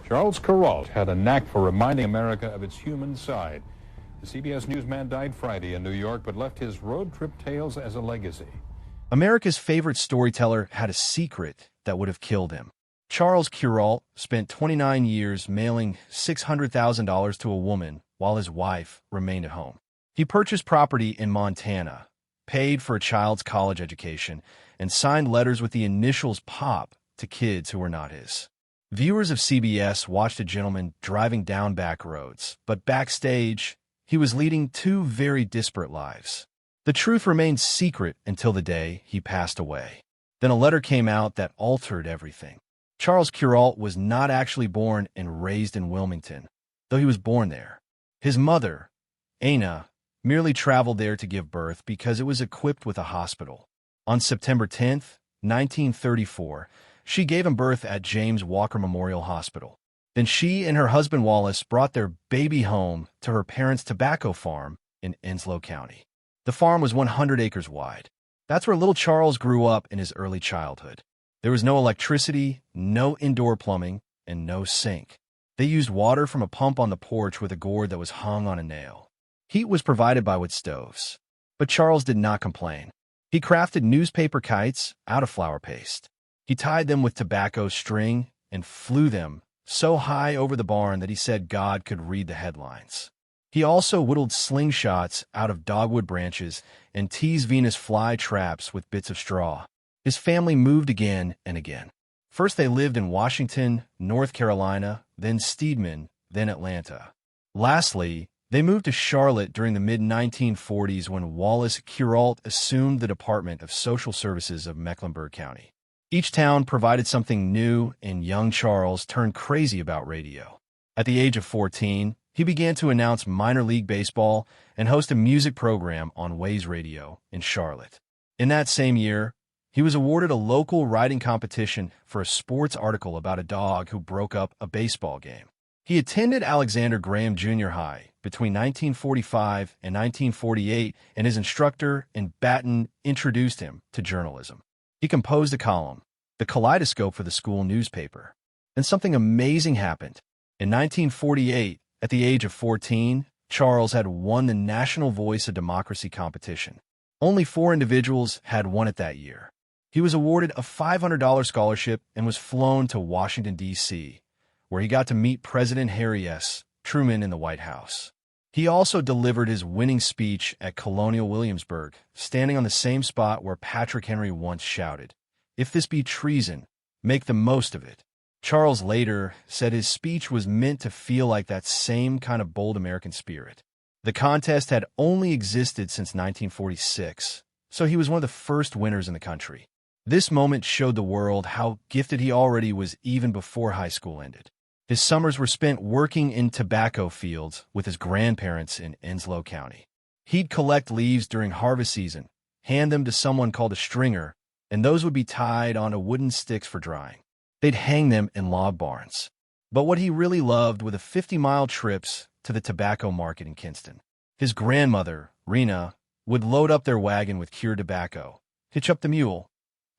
Charles Kuralt had a knack for reminding America of its human side. The CBS newsman died Friday in New York, but left his road trip tales as a legacy. America's favorite storyteller had a secret that would have killed him. Charles Kuralt spent 29 years mailing $600,000 to a woman while his wife remained at home. He purchased property in Montana, paid for a child's college education, and signed letters with the initials Pop to kids who were not his. Viewers of CBS watched a gentleman driving down back roads, but backstage, he was leading two very disparate lives. The truth remained secret until the day he passed away. Then a letter came out that altered everything. Charles Kuralt was not actually born and raised in Wilmington, though he was born there. His mother, Anna, merely traveled there to give birth because it was equipped with a hospital. On September 10, 1934, she gave him birth at James Walker Memorial Hospital. Then she and her husband Wallace brought their baby home to her parents' tobacco farm in Onslow County. The farm was 100 acres wide. That's where little Charles grew up in his early childhood. There was no electricity, no indoor plumbing, and no sink. They used water from a pump on the porch with a gourd that was hung on a nail. Heat was provided by wood stoves. But Charles did not complain. He crafted newspaper kites out of flour paste. He tied them with tobacco string and flew them so high over the barn that he said God could read the headlines. He also whittled slingshots out of dogwood branches and teased Venus fly traps with bits of straw. His family moved again and again. First they lived in Washington, North Carolina, then Steedman, then Atlanta. Lastly, they moved to Charlotte during the mid-1940s when Wallace Kuralt assumed the Department of Social Services of Mecklenburg County. Each town provided something new, and young Charles turned crazy about radio. At the age of 14, he began to announce minor league baseball and host a music program on Ways Radio in Charlotte. In that same year, he was awarded a local writing competition for a sports article about a dog who broke up a baseball game. He attended Alexander Graham Junior High between 1945 and 1948, and his instructor in Baton introduced him to journalism. He composed a column, The Kaleidoscope, for the school newspaper. And something amazing happened. In 1948, at the age of 14, Charles had won the National Voice of Democracy competition. Only 4 individuals had won it that year. He was awarded a $500 scholarship and was flown to Washington, D.C., where he got to meet President Harry S. Truman in the White House. He also delivered his winning speech at Colonial Williamsburg, standing on the same spot where Patrick Henry once shouted, "If this be treason, make the most of it." Charles later said his speech was meant to feel like that same kind of bold American spirit. The contest had only existed since 1946, so he was one of the first winners in the country. This moment showed the world how gifted he already was even before high school ended. His summers were spent working in tobacco fields with his grandparents in Onslow County. He'd collect leaves during harvest season, hand them to someone called a stringer, and those would be tied onto wooden sticks for drying. They'd hang them in log barns. But what he really loved were the 50-mile trips to the tobacco market in Kinston. His grandmother, Rena, would load up their wagon with cured tobacco, hitch up the mule,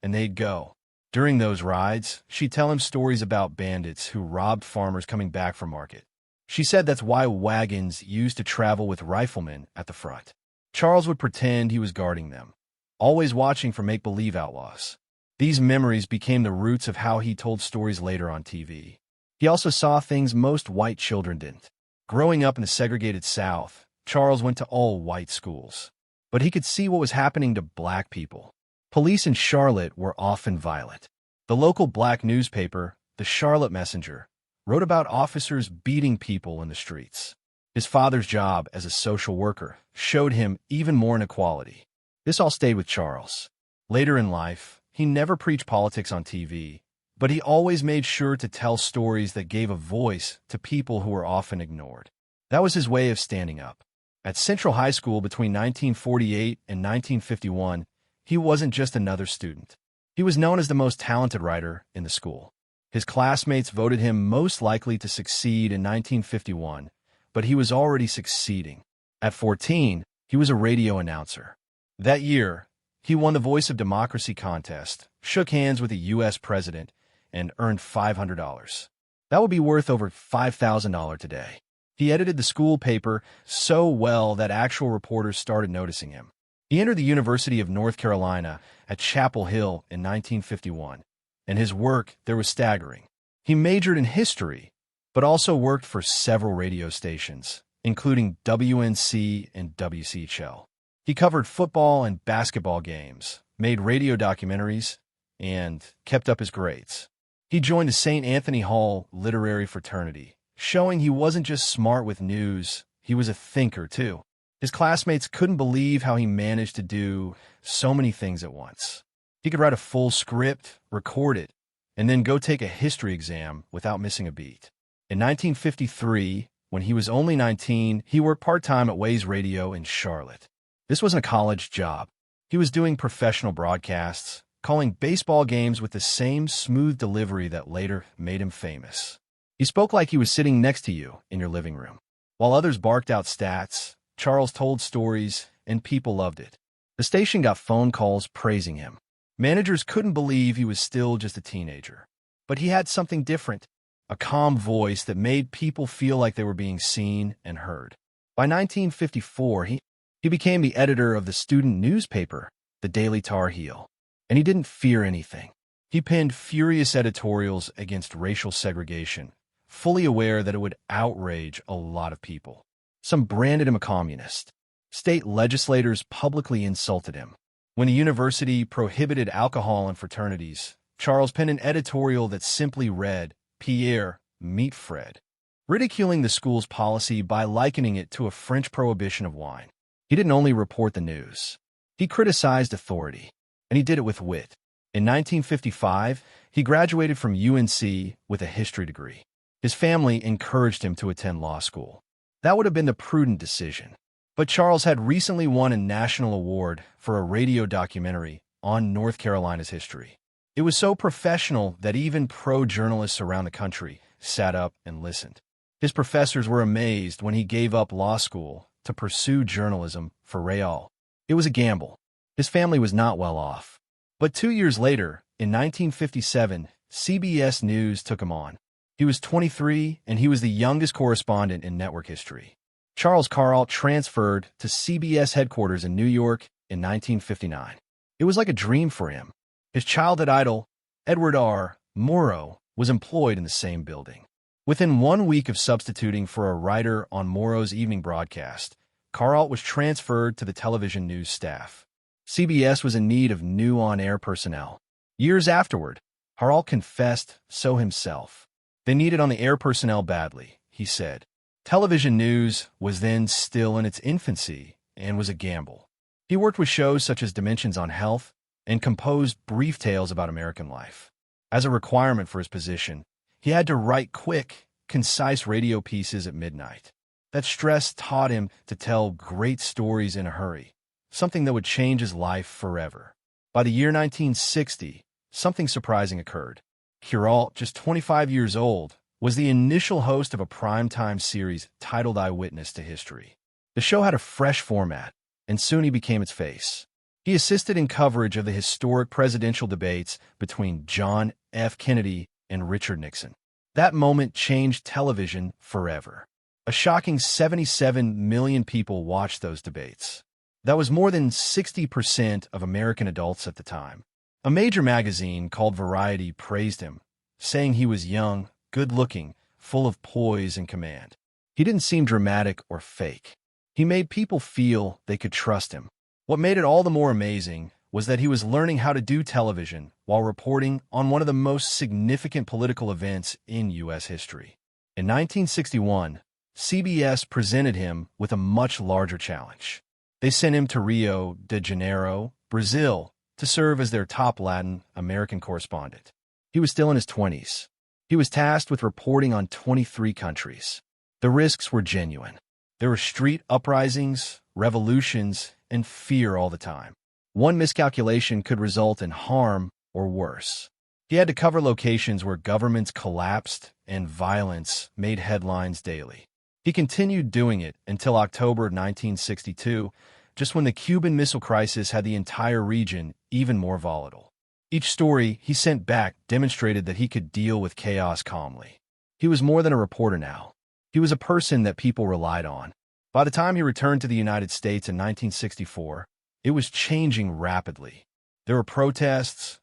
and they'd go. During those rides, she'd tell him stories about bandits who robbed farmers coming back from market. She said that's why wagons used to travel with riflemen at the front. Charles would pretend he was guarding them, always watching for make-believe outlaws. These memories became the roots of how he told stories later on TV. He also saw things most white children didn't. Growing up in the segregated South, Charles went to all-white schools. But he could see what was happening to black people. Police in Charlotte were often violent. The local black newspaper, the Charlotte Messenger, wrote about officers beating people in the streets. His father's job as a social worker showed him even more inequality. This all stayed with Charles. Later in life, he never preached politics on TV, but he always made sure to tell stories that gave a voice to people who were often ignored. That was his way of standing up. At Central High School between 1948 and 1951, he wasn't just another student. He was known as the most talented writer in the school. His classmates voted him most likely to succeed in 1951, but he was already succeeding. At 14, he was a radio announcer. That year, he won the Voice of Democracy contest, shook hands with the U.S. president, and earned $500. That would be worth over $5,000 today. He edited the school paper so well that actual reporters started noticing him. He entered the University of North Carolina at Chapel Hill in 1951, and his work there was staggering. He majored in history, but also worked for several radio stations, including WNC and WCHL. He covered football and basketball games, made radio documentaries, and kept up his grades. He joined the St. Anthony Hall literary fraternity, showing he wasn't just smart with news, he was a thinker too. His classmates couldn't believe how he managed to do so many things at once. He could write a full script, record it, and then go take a history exam without missing a beat. In 1953, when he was only 19, he worked part-time at Ways Radio in Charlotte. This wasn't a college job. He was doing professional broadcasts, calling baseball games with the same smooth delivery that later made him famous. He spoke like he was sitting next to you in your living room. While others barked out stats, Charles told stories, and people loved it. The station got phone calls praising him. Managers couldn't believe he was still just a teenager. But he had something different, a calm voice that made people feel like they were being seen and heard. By 1954, he became the editor of the student newspaper, the Daily Tar Heel. And he didn't fear anything. He penned furious editorials against racial segregation, fully aware that it would outrage a lot of people. Some branded him a communist. State legislators publicly insulted him. When the university prohibited alcohol in fraternities, Charles penned an editorial that simply read, "Pierre, meet Fred," ridiculing the school's policy by likening it to a French prohibition of wine. He didn't only report the news. He criticized authority, and he did it with wit. In 1955, he graduated from UNC with a history degree. His family encouraged him to attend law school. That would have been the prudent decision. But Charles had recently won a national award for a radio documentary on North Carolina's history. It was so professional that even pro-journalists around the country sat up and listened. His professors were amazed when he gave up law school to pursue journalism for real. It was a gamble. His family was not well off. But 2 years later, in 1957, CBS News took him on. He was 23, and he was the youngest correspondent in network history. Charles Kuralt transferred to CBS headquarters in New York in 1959. It was like a dream for him. His childhood idol, Edward R. Murrow, was employed in the same building. Within 1 week of substituting for a writer on Murrow's evening broadcast, Kuralt was transferred to the television news staff. CBS was in need of new on-air personnel. Years afterward, Kuralt confessed so himself. They needed on-the-air personnel badly, he said. Television news was then still in its infancy and was a gamble. He worked with shows such as Dimensions on Health and composed brief tales about American life. As a requirement for his position, he had to write quick, concise radio pieces at midnight. That stress taught him to tell great stories in a hurry, something that would change his life forever. By the year 1960, something surprising occurred. Kuralt, just 25 years old, was the initial host of a primetime series titled Eyewitness to History. The show had a fresh format, and soon he became its face. He assisted in coverage of the historic presidential debates between John F. Kennedy and Richard Nixon. That moment changed television forever. A shocking 77 million people watched those debates. That was more than 60% of American adults at the time. A major magazine called Variety praised him, saying he was young, good-looking, full of poise and command. He didn't seem dramatic or fake. He made people feel they could trust him. What made it all the more amazing was that he was learning how to do television while reporting on one of the most significant political events in U.S. history. In 1961, CBS presented him with a much larger challenge. They sent him to Rio de Janeiro, Brazil, to serve as their top Latin American correspondent. He was still in his 20s. He was tasked with reporting on 23 countries. The risks were genuine. There were street uprisings, revolutions, and fear all the time. One miscalculation could result in harm or worse. He had to cover locations where governments collapsed and violence made headlines daily. He continued doing it until October 1962, just when the Cuban Missile Crisis had the entire region even more volatile. Each story he sent back demonstrated that he could deal with chaos calmly. He was more than a reporter now. He was a person that people relied on. By the time he returned to the United States in 1964, it was changing rapidly. There were protests,